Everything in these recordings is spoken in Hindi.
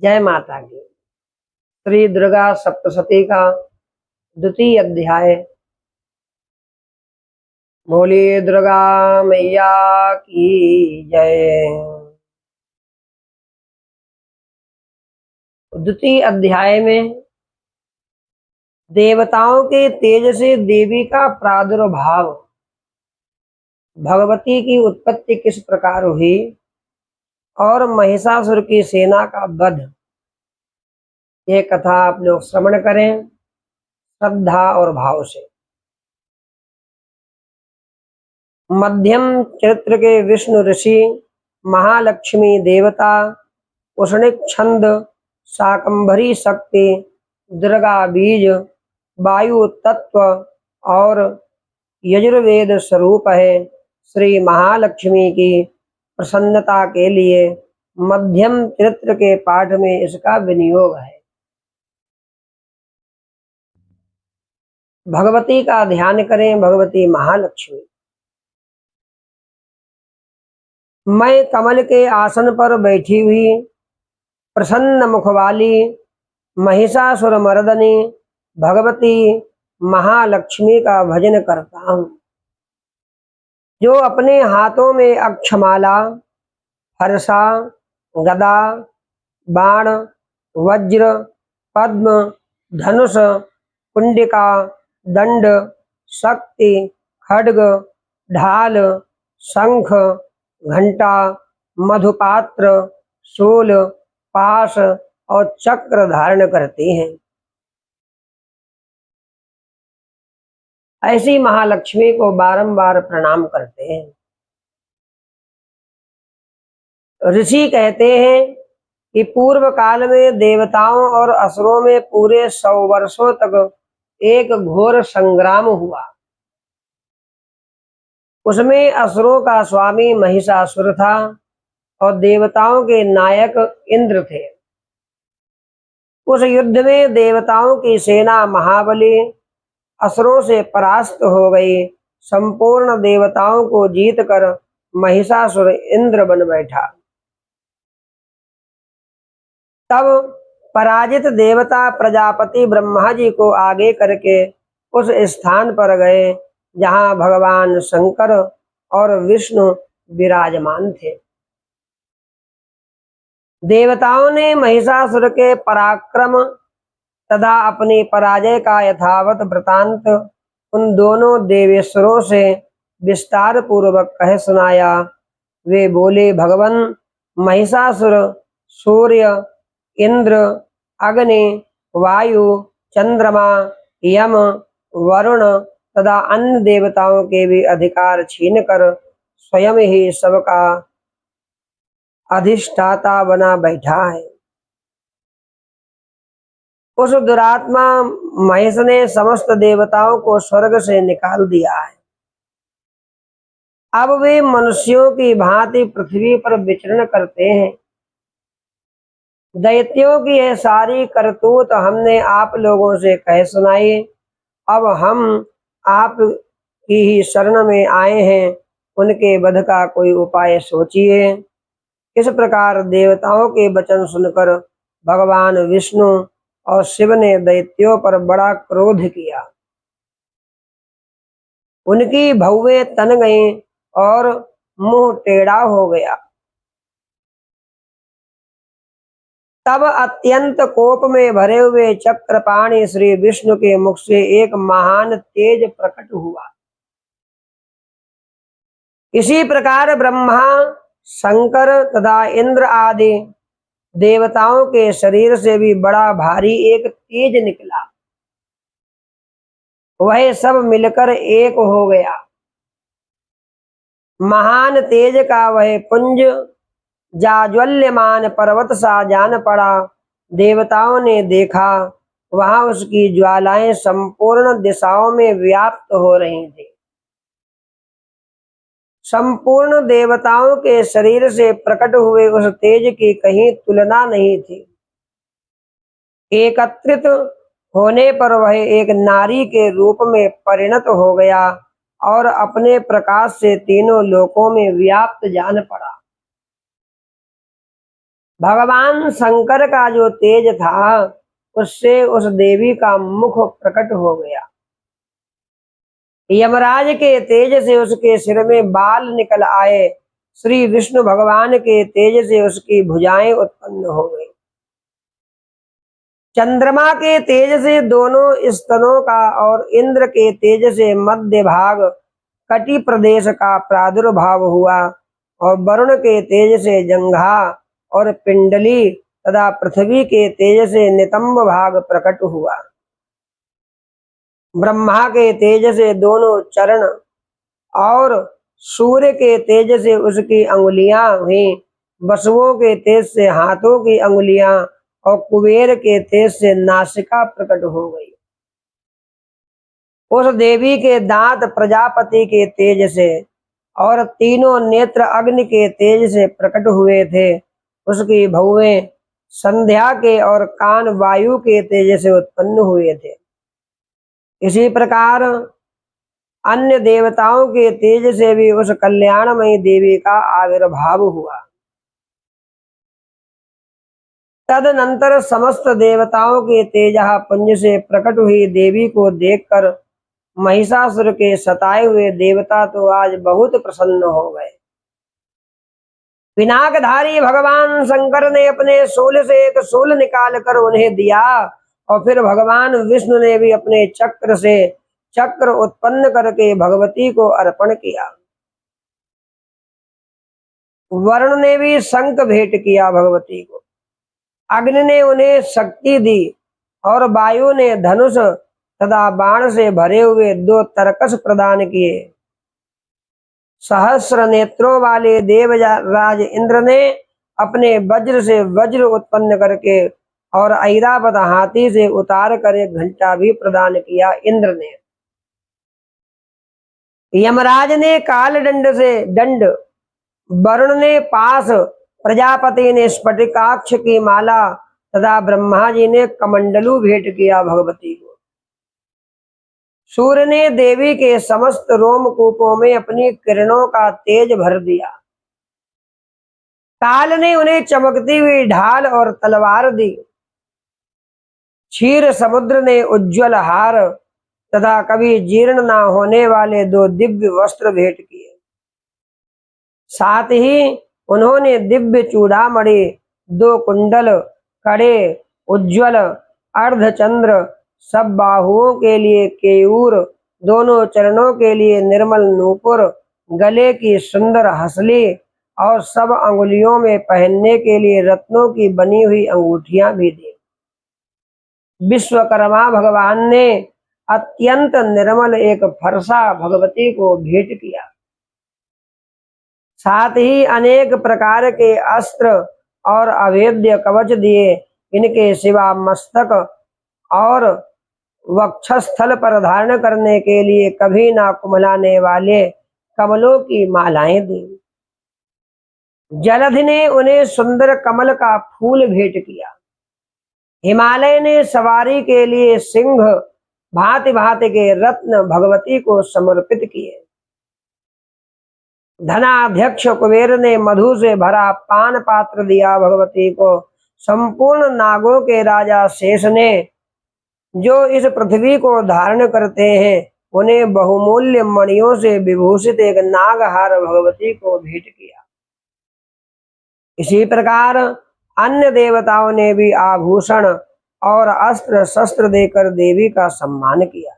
जय माता की। श्री दुर्गा सप्तशती का द्वितीय अध्याय। बोली दुर्गा मैया की जय। द्वितीय अध्याय में देवताओं के तेज से देवी का प्रादुर्भाव, भगवती की उत्पत्ति किस प्रकार हुई और महिषासुर की सेना का वध, ये कथा आप लोग श्रवण करें श्रद्धा और भाव से। मध्यम चरित्र के विष्णु ऋषि, महालक्ष्मी देवता, उष्णिक छंद, शाकंभरी शक्ति, दुर्गा बीज, वायु तत्व और यजुर्वेद स्वरूप है। श्री महालक्ष्मी की प्रसन्नता के लिए मध्यम चरित्र के पाठ में इसका विनियोग है। भगवती का ध्यान करें। भगवती महालक्ष्मी, मैं कमल के आसन पर बैठी हुई प्रसन्न मुख वाली महिषासुर मर्दनी भगवती महालक्ष्मी का भजन करता हूँ, जो अपने हाथों में अक्षमाला, फरसा, गदा, बाण, वज्र, पद्म, धनुष, कुंडिका, दंड, शक्ति, खड्ग, ढाल, शंख, घंटा, मधुपात्र, शूल, पाश और चक्र धारण करती हैं। ऐसी महालक्ष्मी को बारंबार प्रणाम करते हैं। ऋषि कहते हैं कि पूर्व काल में देवताओं और असुरों में पूरे 100 वर्षों तक एक घोर संग्राम हुआ। उसमें असुरों का स्वामी महिषासुर था और देवताओं के नायक इंद्र थे। उस युद्ध में देवताओं की सेना महाबली असुरों से परास्त हो गई। संपूर्ण देवताओं को जीतकर महिषासुर इंद्र बन बैठा। तब पराजित देवता प्रजापति ब्रह्मा जी को आगे करके उस स्थान पर गए जहां भगवान शंकर और विष्णु विराजमान थे। देवताओं ने महिषासुर के पराक्रम तथा अपनी पराजय का यथावत वृतांत उन दोनों देवेश्वरों से विस्तार पूर्वक कह सुनाया। वे बोले, भगवान महिषासुर सूर्य, इंद्र, अग्नि, वायु, चंद्रमा, यम, वरुण तथा अन्य देवताओं के भी अधिकार छीनकर स्वयं ही सबका अधिष्ठाता बना बैठा है। उस दुरात्मा महेश ने समस्त देवताओं को स्वर्ग से निकाल दिया है। अब वे मनुष्यों की भांति पृथ्वी पर विचरण करते हैं। दैत्यों की यह सारी करतूत हमने आप लोगों से कह सुनाई। अब हम आप की ही शरण में आए हैं, उनके वध का कोई उपाय सोचिए। इस प्रकार देवताओं के वचन सुनकर भगवान विष्णु और शिव ने दैत्यों पर बड़ा क्रोध किया। उनकी भौवें तन गईं और मुंह टेढ़ा हो गया। तब अत्यंत कोप में भरे हुए चक्रपाणि श्री विष्णु के मुख से एक महान तेज प्रकट हुआ। इसी प्रकार ब्रह्मा, शंकर तथा इंद्र आदि देवताओं के शरीर से भी बड़ा भारी एक तेज निकला। वह सब मिलकर एक हो गया। महान तेज का वह पुंज जाज्वल्यमान पर्वत सा जान पड़ा। देवताओं ने देखा, वहां उसकी ज्वालाएं संपूर्ण दिशाओं में व्याप्त हो रही थी। संपूर्ण देवताओं के शरीर से प्रकट हुए उस तेज की कहीं तुलना नहीं थी। एकत्रित होने पर वह एक नारी के रूप में परिणत हो गया और अपने प्रकाश से तीनों लोकों में व्याप्त जान पड़ा। भगवान शंकर का जो तेज था उससे उस देवी का मुख प्रकट हो गया। यमराज के तेज से उसके सिर में बाल निकल आए। श्री विष्णु भगवान के तेज से उसकी भुजाएं उत्पन्न हो गई। चंद्रमा के तेज से दोनों स्तनों का और इंद्र के तेज से मध्य भाग कटी प्रदेश का प्रादुर्भाव हुआ और वरुण के तेज से जंघा और पिंडली तथा पृथ्वी के तेज से नितंब भाग प्रकट हुआ। ब्रह्मा के तेज से दोनों चरण और सूर्य के तेज से उसकी अंगुलियां हुई। वसुओं के तेज से हाथों की अंगुलियां और कुबेर के तेज से नासिका प्रकट हो गई। उस देवी के दांत प्रजापति के तेज से और तीनों नेत्र अग्नि के तेज से प्रकट हुए थे। उसकी भौवें संध्या के और कान वायु के तेज से उत्पन्न हुए थे। इसी प्रकार अन्य देवताओं के तेज से भी उस कल्याणमयी देवी का आविर्भाव हुआ। तदनंतर समस्त देवताओं के तेजः पुंज से प्रकट हुई देवी को देखकर महिषासुर के सताए हुए देवता तो आज बहुत प्रसन्न हो गए। पिनाकधारी भगवान शंकर ने अपने शूल से एक शूल निकाल कर उन्हें दिया और फिर भगवान विष्णु ने भी अपने चक्र से चक्र उत्पन्न करके भगवती को अर्पण किया। वरुण ने भी शंख भेंट किया भगवती को। अग्नि ने उन्हें शक्ति दी और वायु ने धनुष तथा बाण से भरे हुए 2 तरकस प्रदान किए। सहस्र नेत्रों वाले देवराज इंद्र ने अपने वज्र से वज्र उत्पन्न करके और ऐरावत हाथी से उतार कर एक घंटा भी प्रदान किया इंद्र ने। यमराज ने काल दंड से दंड, वरुण ने पास, प्रजापति ने स्फटिकाक्ष की माला तथा ब्रह्मा जी ने कमंडलू भेंट किया भगवती को। सूर्य ने देवी के समस्त रोमकूपों में अपनी किरणों का तेज भर दिया। काल ने उन्हें चमकती हुई ढाल और तलवार दी। क्षीर समुद्र ने उज्ज्वल हार तथा कभी जीर्ण न होने वाले 2 दिव्य वस्त्र भेंट किए। साथ ही उन्होंने दिव्य चूड़ामणि, 2 कुंडल, कड़े, उज्ज्वल अर्धचंद्र, सब बाहुओं के लिए केयूर, दोनों चरणों के लिए निर्मल नूपुर, गले की सुंदर हसली और सब अंगुलियों में पहनने के लिए रत्नों की बनी हुई अंगूठियां भी दी। विश्वकर्मा भगवान ने अत्यंत निर्मल एक फरसा भगवती को भेंट किया। साथ ही अनेक प्रकार के अस्त्र और अभेद्य कवच दिए। इनके सिवा मस्तक और वक्षस्थल पर धारण करने के लिए कभी ना कुमलाने वाले कमलों की मालाएं दी। जलधि ने उन्हें सुंदर कमल का फूल भेंट किया। हिमालय ने सवारी के लिए सिंह, भांति भांति के रत्न भगवती को समर्पित किए। धनाध्यक्ष कुबेर ने मधु से भरा पान पात्र दिया भगवती को। संपूर्ण नागों के राजा शेष ने जो इस पृथ्वी को धारण करते हैं उन्हें बहुमूल्य मणियों से विभूषित एक नागहार भगवती को भेंट किया। इसी प्रकार अन्य देवताओं ने भी आभूषण और अस्त्र शस्त्र देकर देवी का सम्मान किया।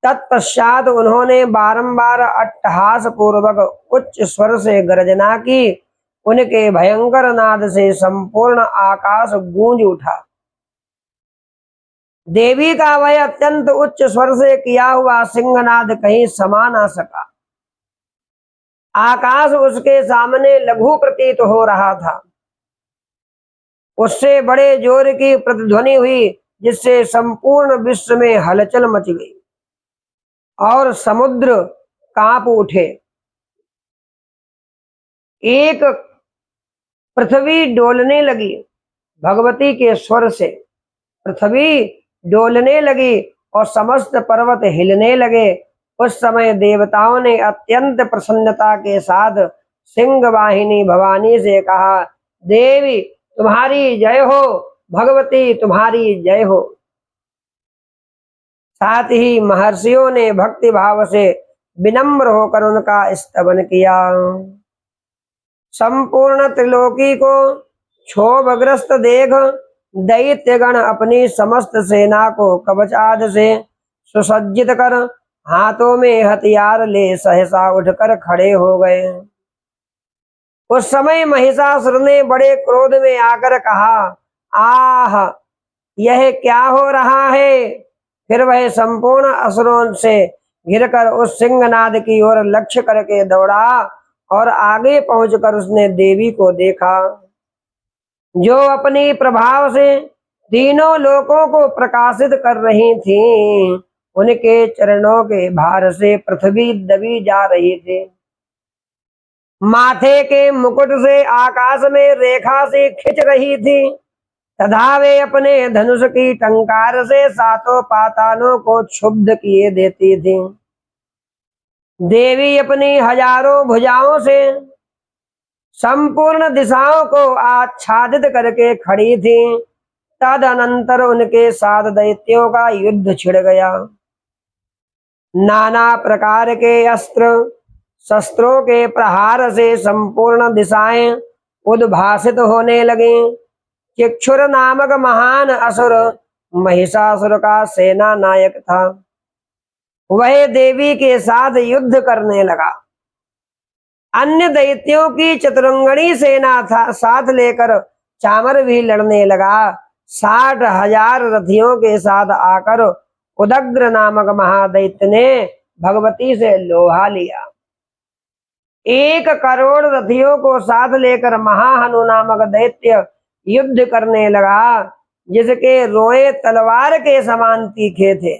तत्पश्चात उन्होंने बारंबार अट्टहास पूर्वक उच्च स्वर से गर्जना की। उनके भयंकर नाद से संपूर्ण आकाश गूंज उठा। देवी का वह अत्यंत उच्च स्वर से किया हुआ सिंहनाद कहीं समा ना सका। आकाश उसके सामने लघु प्रतीत हो रहा था। उससे बड़े जोर की प्रतिध्वनि हुई जिससे संपूर्ण विश्व में हलचल मच गई और समुद्र कांप उठे। एक पृथ्वी डोलने लगी भगवती के स्वर से। पृथ्वी डोलने लगी और समस्त पर्वत हिलने लगे। उस समय देवताओं ने अत्यंत प्रसन्नता के साथ सिंह वाहिनी भवानी से कहा, देवी तुम्हारी जय हो, भगवती तुम्हारी जय हो। साथ ही महर्षियों ने भक्ति भाव से विनम्र होकर उनका स्तवन किया। संपूर्ण त्रिलोकी को क्षोभग्रस्त देख दैत्यगण अपनी समस्त सेना को कवच आदि से सुसज्जित कर हाथों में हथियार ले सहसा उठकर खड़े हो गए। उस समय महिषासुर ने बड़े क्रोध में आकर कहा, आह यह क्या हो रहा है। फिर वह संपूर्ण असुरों से घिरकर उस सिंहनाद की ओर लक्ष्य करके दौड़ा और आगे पहुंचकर उसने देवी को देखा, जो अपनी प्रभाव से तीनों लोकों को प्रकाशित कर रही थीं। उनके चरणों के भार से पृथ्वी दबी जा रही थी। माथे के मुकुट से आकाश में रेखा से खिंच रही थी तथा वे अपने धनुष की टंकार से सातों पातालों को क्षुब्ध किए देती थी। देवी अपनी हजारों भुजाओं से संपूर्ण दिशाओं को आच्छादित करके खड़ी थी। तदनंतर उनके साथ दैत्यों का युद्ध छिड़ गया। नाना प्रकार के अस्त्र शस्त्रों के प्रहार से संपूर्ण दिशाएं उद्भासित होने लगी। चिक्षुर नामक महान असुर महिषासुर का सेना नायक था। वह देवी के साथ युद्ध करने लगा। अन्य दैत्यों की चतुरंगणी सेना था साथ लेकर चामर भी लड़ने लगा। 60,000 रथियों के साथ आकर उदग्र नामक महादैत्य ने भगवती से लोहा लिया। 1 करोड़ रथियों को साथ लेकर महाहनु नामक दैत्य युद्ध करने लगा, जिसके रोए तलवार के समान तीखे थे।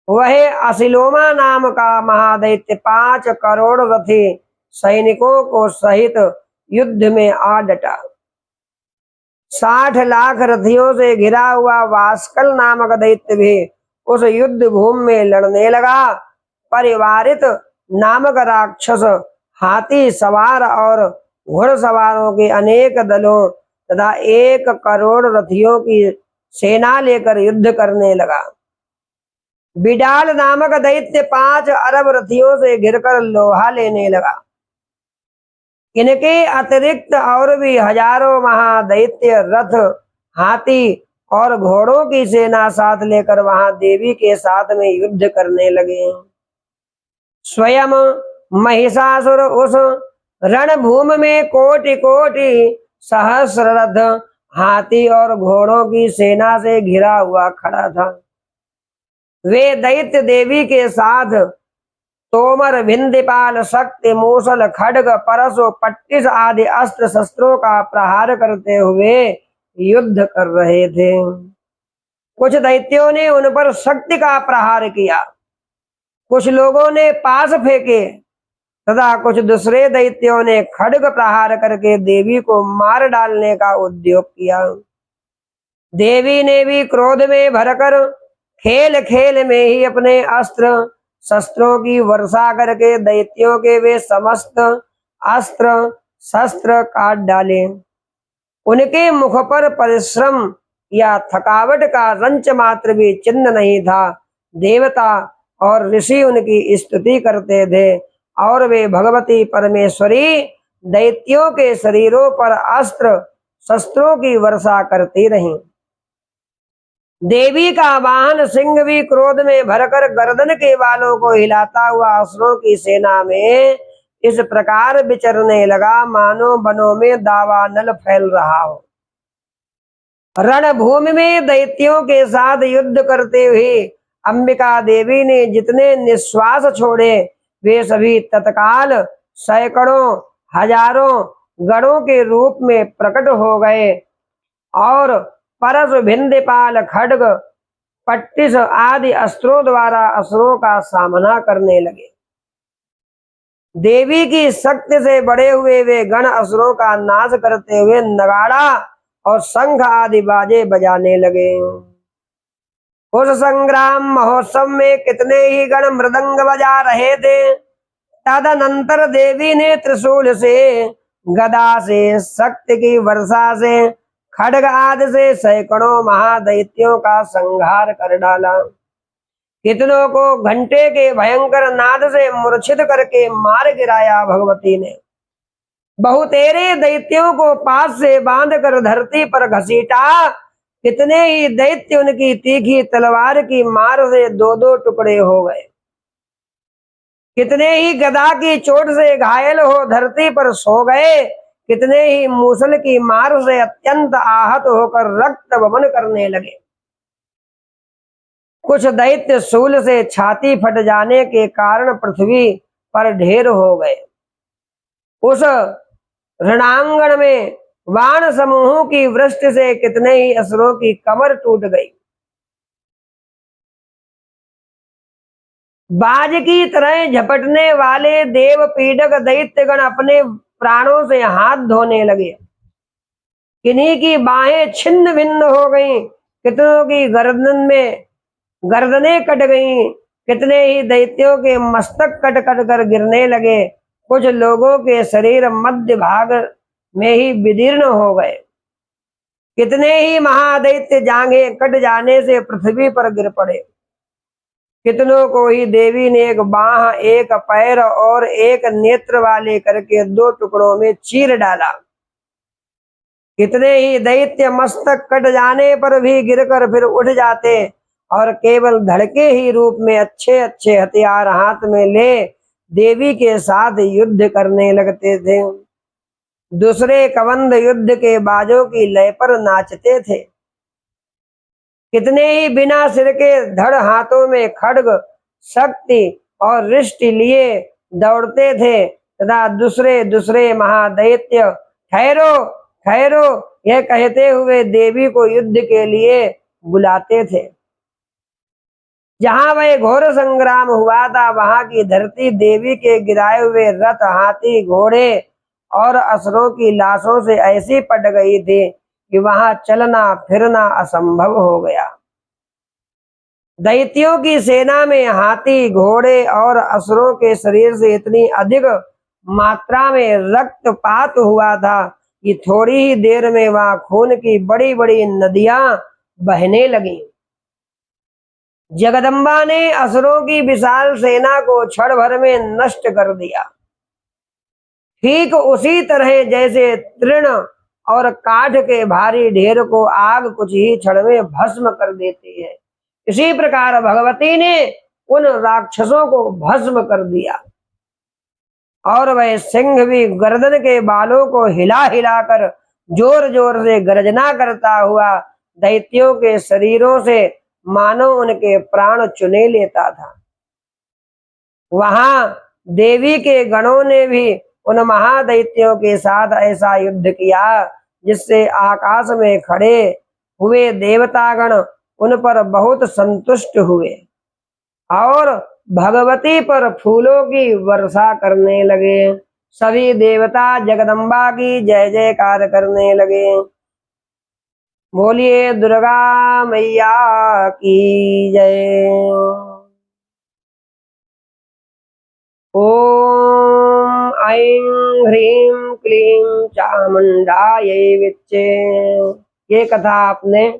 वह असिलोमा नाम का महादैत्य 5 करोड़ रथी सैनिकों को सहित युद्ध में आ डटा। 60 लाख रथियों से घिरा हुआ वास्कल नामक दैत्य भी उस युद्ध भूमि में लड़ने लगा। परिवारित नामक राक्षस हाथी सवार और घुड़सवारों के अनेक दलों तथा 1 करोड़ रथियों की सेना लेकर युद्ध करने लगा। बिडाल नामक दैत्य 5 अरब रथियों से घिरकर लोहा लेने लगा। इनके अतिरिक्त और भी हजारों महादैत्य रथ, हाथी और घोड़ों की सेना साथ लेकर वहां देवी के साथ में युद्ध करने लगे। स्वयं महिषासुर उस रणभूमि में कोटि कोटि सहस्र रथ, हाथी और घोड़ों की सेना से घिरा हुआ खड़ा था। वे दैत्य देवी के साथ तोमर, भिंदीपाल, शक्ति, मूसल, खड्ग, परशु, पट्टिस आदि अस्त्र शस्त्रों का प्रहार करते हुए युद्ध कर रहे थे। कुछ दैत्यों ने उन पर शक्ति का प्रहार किया, कुछ लोगों ने पास फेंके तथा कुछ दूसरे दैत्यों ने खड्ग प्रहार करके देवी को मार डालने का उद्योग किया। देवी ने भी क्रोध में भरकर खेल खेल में ही अपने अस्त्र शस्त्रों की वर्षा करके दैत्यों के वे समस्त अस्त्र शस्त्र काट डाले। उनके मुख पर परिश्रम या थकावट का रंच मात्र भी चिन्ह नहीं था। देवता और ऋषि उनकी स्तुति करते थे और वे भगवती परमेश्वरी दैत्यों के शरीरों पर अस्त्र शस्त्रों की वर्षा करती रहीं। देवी का वाहन सिंह भी क्रोध में भरकर गर्दन के बालों को हिलाता हुआ असुरों की सेना में इस प्रकार विचरने लगा, मानो वनों में दावानल फैल रहा हो। रणभूमि में दैत्यों के साथ युद्ध करते हुए अंबिका देवी ने जितने निश्वास छोड़े वे सभी तत्काल सैकड़ों हजारों गणों के रूप में प्रकट हो गए और परश, भिंदीपाल, खड्ग, पट्टिस आदि अस्त्रों द्वारा असुरों का सामना करने लगे। देवी की शक्ति से बड़े हुए वे गण असुरों का नाश करते हुए नगाड़ा और शंख आदि बाजे बजाने लगे। उस संग्राम महोत्सव में कितने ही गण मृदंग बजा रहे थे। तदनंतर देवी ने त्रिशूल से, गदा से, शक्ति की वर्षा से, खड्ग आदि से सैकड़ों महादैत्यों का संहार कर डाला। कितनों को घंटे के भयंकर नाद से मूर्छित करके मार गिराया भगवती ने। बहुतेरे दैत्यों को पास से बांधकर धरती पर घसीटा। कितने ही दैत्य उनकी तीखी तलवार की मार से दो दो टुकड़े हो गए। कितने ही गदा की चोट से घायल हो धरती पर सो गए। कितने ही मूसल की मार से अत्यंत आहत होकर रक्त वमन करने लगे। कुछ दैत्य शूल से छाती फट जाने के कारण पृथ्वी पर ढेर हो गए। उस रणांगण में बाण समूहों की वृष्टि से कितने ही असुरों की कमर टूट गई। बाज की तरह झपटने वाले देव पीड़क दैत्यगण अपने प्राणों से हाथ धोने लगे। किन्हीं की बाहें छिन्न भिन्न हो गईं, कितनों की गर्दनें कट गईं, कितने ही दैत्यों के मस्तक कट कट कर गिरने लगे। कुछ लोगों के शरीर मध्य भाग में ही विदीर्ण हो गए। कितने ही महादैत्य जांघें कट जाने से पृथ्वी पर गिर पड़े। कितनों को ही देवी ने एक बाह, एक पैर और एक नेत्र वाले करके दो टुकड़ों में चीर डाला। कितने ही दैत्य मस्तक कट जाने पर भी गिरकर फिर उठ जाते और केवल धड़के ही रूप में अच्छे अच्छे हथियार हाथ में ले देवी के साथ युद्ध करने लगते थे। दूसरे कबंध युद्ध के बाजों की लय पर नाचते थे। कितने ही बिना सिर के धड़ हाथों में खड्ग, शक्ति और रिष्टि लिए दौड़ते थे तथा दूसरे दूसरे महादैत्य ठहरो ठहरो यह कहते हुए देवी को युद्ध के लिए बुलाते थे। जहां वह घोर संग्राम हुआ था वहां की धरती देवी के गिराए हुए रथ, हाथी, घोड़े और असुरों की लाशों से ऐसी पट गई थी कि वहां चलना फिरना असंभव हो गया। दैत्यों की सेना में हाथी, घोड़े और असुरों के शरीर से इतनी अधिक मात्रा में रक्तपात हुआ था कि थोड़ी ही देर में वहां खून की बड़ी बड़ी नदियां बहने लगीं। जगदम्बा ने असुरों की विशाल सेना को क्षण भर में नष्ट कर दिया। ठीक उसी तरह जैसे तृण और काठ के भारी ढेर को आग कुछ ही क्षण में भस्म कर देती है, इसी प्रकार भगवती ने उन राक्षसों को भस्म कर दिया। और वह सिंह भी गर्दन के बालों को हिला हिलाकर जोर जोर से गर्जना करता हुआ दैत्यों के शरीरों से मानो उनके प्राण चुने लेता था। वहां देवी के गणों ने भी उन महादैत्यों के साथ ऐसा युद्ध किया जिससे आकाश में खड़े हुए देवतागण उन पर बहुत संतुष्ट हुए और भगवती पर फूलों की वर्षा करने लगे। सभी देवता जगदम्बा की जय जयकार करने लगे। बोलिए दुर्गा मैया की जय। ओम ऐं ह्रीं क्लीं चामुंडायै विच्चे। ये कथा आपने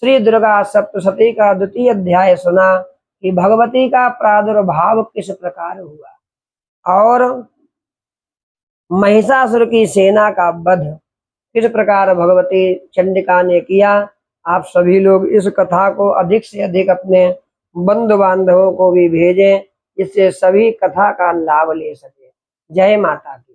श्री दुर्गा सप्तशती का द्वितीय अध्याय सुना कि भगवती का प्रादुर्भाव किस प्रकार हुआ और महिषासुर की सेना का वध किस प्रकार भगवती चंडिका ने किया। आप सभी लोग इस कथा को अधिक से अधिक अपने बंधु बांधवों को भी भेजें जिससे सभी कथा का लाभ ले सके। जय माता की।